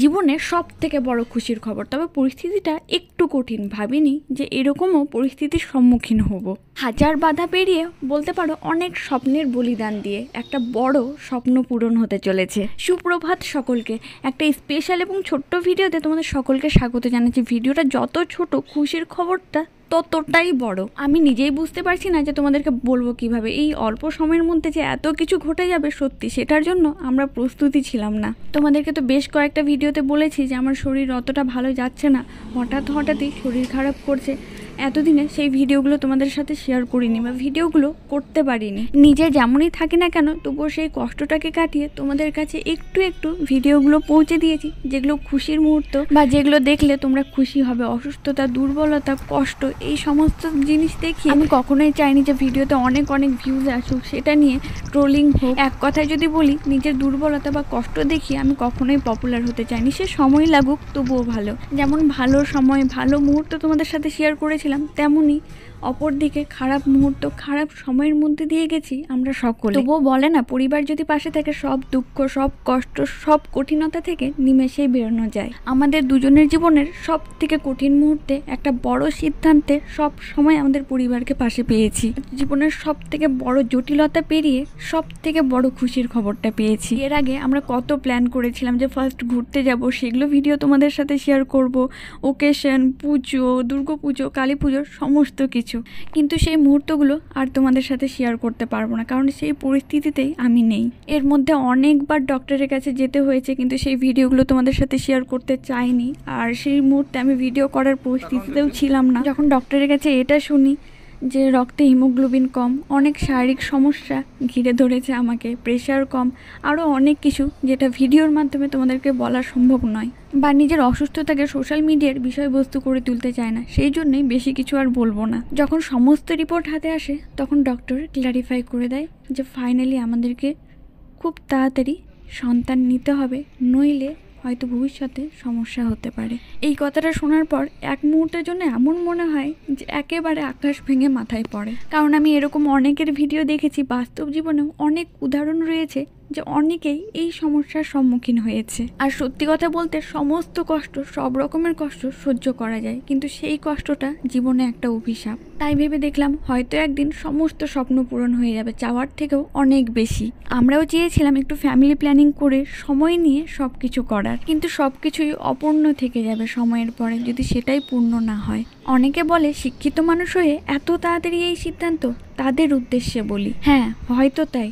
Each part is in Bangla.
জীবনের সবথেকে বড় খুশির খবর, তবে পরিস্থিতিটা একটু কঠিন। ভাবিনি যে এরকমও পরিস্থিতির সম্মুখীন হব। হাজার বাধা পেরিয়ে, বলতে পারো অনেক স্বপ্নের বলিদান দিয়ে একটা বড় স্বপ্ন পূরণ হতে চলেছে। সুপ্রভাত সকলকে, একটা স্পেশাল এবং ছোট্ট ভিডিওতে তোমাদের সকলকে স্বাগত জানাচ্ছি। ভিডিওটা যত ছোট, খুশির খবরটা ততটাই বড়। আমি নিজেই বুঝতে পারছি না যে তোমাদেরকে বলবো কিভাবে। এই অল্প সময়ের মধ্যে যে এত কিছু ঘটে যাবে, সত্যি সেটার জন্য আমরা প্রস্তুতি ছিলাম না। তোমাদেরকে তো বেশ কয়েকটা ভিডিওতে বলেছি যে আমার শরীর অতটা ভালো যাচ্ছে না, হঠাৎই শরীর খারাপ করছে। এতদিনে সেই ভিডিওগুলো তোমাদের সাথে শেয়ার করিনি বা ভিডিওগুলো করতে পারিনি। নিজে যেমনই থাকি না কেন, তবুও সেই কষ্টটাকে কাটিয়ে তোমাদের কাছে একটু একটু ভিডিওগুলো পৌঁছে দিয়েছি, যেগুলো খুশির মুহূর্ত বা যেগুলো দেখলে তোমরা খুশি হবে। অসুস্থতা, দুর্বলতা, কষ্ট, এই সমস্ত জিনিস দেখি আমি কখনোই চাইনি যে ভিডিওতে অনেক ভিউজ আসুক, সেটা নিয়ে ট্রোলিং হোক। এক কথায় যদি বলি, নিজের দুর্বলতা বা কষ্ট দেখি আমি কখনোই পপুলার হতে চাইনি। সে সময় লাগুক, তবুও ভালো। যেমন ভালো সময়, ভালো মুহূর্ত তোমাদের সাথে শেয়ার করেছিলাম, তেমনই অপরদিকে খারাপ মুহূর্ত, খারাপ সময়ের মধ্যে দিয়ে গেছি আমরা সকলে। তবুও বলে না, পরিবার যদি পাশে থাকে, সব দুঃখ, সব কষ্ট, সব কঠিনতা থেকে নিমেষেই বেরোনো যায়। আমাদের দুজনের জীবনের সব থেকে কঠিন মুহূর্তে, একটা বড় সিদ্ধান্তে সব সময় আমাদের পরিবারকে পাশে পেয়েছি। জীবনের সব থেকে বড় জটিলতা পেরিয়ে সব থেকে বড় খুশির খবরটা পেয়েছি। এর আগে আমরা কত প্ল্যান করেছিলাম যে ফার্স্ট ঘুরতে যাব, সেগুলো ভিডিও তোমাদের সাথে শেয়ার করব। ওকেশন, পুজো, দুর্গাপুজো, কালী পুজোর সমস্ত কিছু। কিন্তু সেই মুহূর্তগুলো আর তোমাদের সাথে শেয়ার করতে পারবো না, কারণ সেই পরিস্থিতিতেই আমি নেই। এর মধ্যে অনেকবার ডক্টরের কাছে যেতে হয়েছে, কিন্তু সেই ভিডিওগুলো তোমাদের সাথে শেয়ার করতে চাইনি। আর সেই মুহূর্তে আমি ভিডিও করার পরিস্থিতিতেও ছিলাম না। যখন ডক্টরের কাছে এটা শুনি যে রক্তে হিমোগ্লোবিন কম, অনেক শারীরিক সমস্যা ঘিরে ধরেছে আমাকে, প্রেশার কম, আরও অনেক কিছু যেটা ভিডিওর মাধ্যমে তোমাদেরকে বলা সম্ভব নয়, বা নিজের অসুস্থতাকে সোশ্যাল মিডিয়ার বিষয়বস্তু করে তুলতে চায় না, সেই জন্যই বেশি কিছু আর বলবো না। যখন সমস্ত রিপোর্ট হাতে আসে, তখন ডক্টর ক্ল্যারিফাই করে দেয় যে ফাইনালি আমাদেরকে খুব তাড়াতাড়ি সন্তান নিতে হবে, নইলে হয়তো ভবিষ্যতে সমস্যা হতে পারে। এই কথাটা শোনার পর এক মুহূর্তের জন্য এমন মনে হয় যে একেবারে আকাশ ভেঙে মাথায় পড়ে। কারণ আমি এরকম অনেকের ভিডিও দেখেছি, বাস্তব জীবনেও অনেক উদাহরণ রয়েছে যে অনেকেই এই সমস্যার সম্মুখীন হয়েছে। আর সত্যি কথা বলতে, সমস্ত কষ্ট, সব রকমের কষ্ট সহ্য করা যায়, কিন্তু সেই কষ্টটা জীবনে একটা অভিশাপ। তাই ভেবে দেখলাম হয়তো একদিন সমস্ত স্বপ্ন পূরণ হয়ে যাবে, চাওয়ার থেকেও অনেক বেশি। আমরাও চেয়েছিলাম একটু ফ্যামিলি প্ল্যানিং করে সময় নিয়ে সব কিছু করার, কিন্তু সব কিছুই অপূর্ণ থেকে যাবে সময়ের পরে, যদি সেটাই পূর্ণ না হয়। অনেকে বলে শিক্ষিত মানুষ হয়ে এত তাড়াতাড়ি এই সিদ্ধান্ত, তাদের উদ্দেশ্যে বলি হ্যাঁ, হয়তো তাই।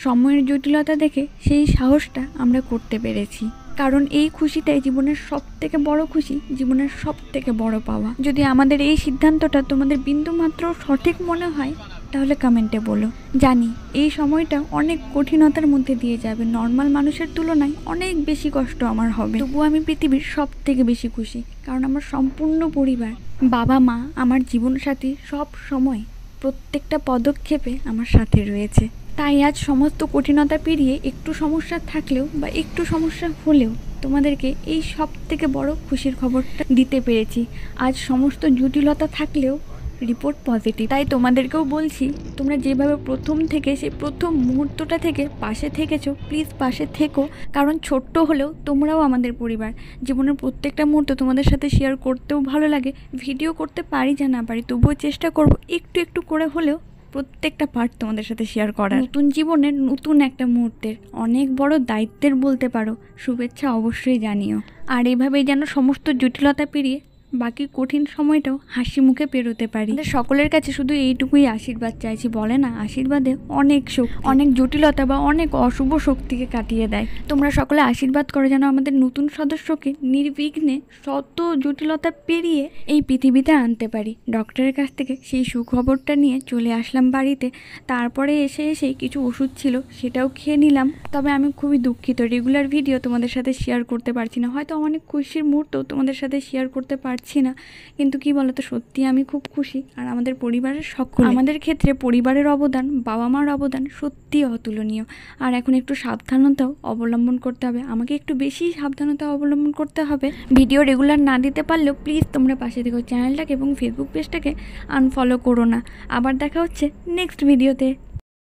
সময়ের জটিলতা দেখে সেই সাহসটা আমরা করতে পেরেছি, কারণ এই খুশিটাই জীবনের সব থেকে বড় খুশি, জীবনের সব থেকে বড় পাওয়া। যদি আমাদের এই সিদ্ধান্তটা তোমাদের বিন্দুমাত্র সঠিক মনে হয়, তাহলে কমেন্টে বলো। জানি এই সময়টা অনেক কঠিনতার মধ্যে দিয়ে যাবে, নর্মাল মানুষের তুলনায় অনেক বেশি কষ্ট আমার হবে, তবুও আমি পৃথিবীর সব থেকে বেশি খুশি, কারণ আমার সম্পূর্ণ পরিবার, বাবা মা, আমার জীবনসাথী সব সময় প্রত্যেকটা পদক্ষেপে আমার সাথে রয়েছে। তাই আজ সমস্ত কঠিনতা পেরিয়ে একটু সমস্যা থাকলেও বা একটু সমস্যা হলেও তোমাদেরকে এই সব থেকে বড় খুশির খবরটা দিতে পেরেছি। আজ সমস্ত জটিলতা থাকলেও রিপোর্ট পজিটিভ। তাই তোমাদেরকেও বলছি, তোমরা যেভাবে প্রথম থেকে, সেই প্রথম মুহূর্তটা থেকে পাশে থেকেছো, প্লিজ পাশে থেকো। কারণ ছোট্ট হলেও তোমরাও আমাদের পরিবার। জীবনের প্রত্যেকটা মুহূর্ত তোমাদের সাথে শেয়ার করতেও ভালো লাগে। ভিডিও করতে পারি যা না পারি, তবুও চেষ্টা করবো একটু একটু করে হলেও প্রত্যেকটা পার্ট তোমাদের সাথে শেয়ার করার। নতুন জীবনের নতুন একটা মুহূর্তের, অনেক বড় দায়িত্বের বলতে পারো, শুভেচ্ছা অবশ্যই জানিও। আর এভাবেই যেন সমস্ত জটিলতা পেরিয়ে বাকি কঠিন সময়টাও হাসি মুখে পেরোতে পারি। আমাদের সকলের কাছে শুধু এইটুকুই আশীর্বাদ চাইছি। বলে না, আশীর্বাদে অনেক শক্তি, অনেক জটিলতা বা অনেক অশুভ শক্তিকে কাটিয়ে দেয়। তোমরা সকলে আশীর্বাদ করো যেন আমাদের নতুন সদস্যকে নির্বিঘ্নে শত জটিলতা পেরিয়ে এই পৃথিবীতে আনতে পারি। ডক্টরের কাছ থেকে সেই সুখবরটা নিয়ে চলে আসলাম বাড়িতে। তারপরে এসে কিছু ওষুধ ছিল, সেটাও খেয়ে নিলাম। তবে আমি খুবই দুঃখিত, রেগুলার ভিডিও তোমাদের সাথে শেয়ার করতে পারছি না। হয়তো অনেক খুশির মুহূর্ত তোমাদের সাথে শেয়ার করতে পারছি না, কিন্তু কি বলতো, সত্যি আমি খুব খুশি। আর আমাদের পরিবারের সকলে, আমাদের ক্ষেত্রে পরিবারের অবদান, বাবা মার অবদান সত্যি অতুলনীয়। আর এখন একটু সাবধানতাও অবলম্বন করতে হবে, আমাকে একটু বেশি সাবধানতা অবলম্বন করতে হবে। ভিডিও রেগুলার না দিতে পারলেও প্লিজ তোমরা পাশে থেকো। চ্যানেলটাকে এবং ফেসবুক পেজটাকে আনফলো করো না। আবার দেখা হচ্ছে নেক্সট ভিডিওতে।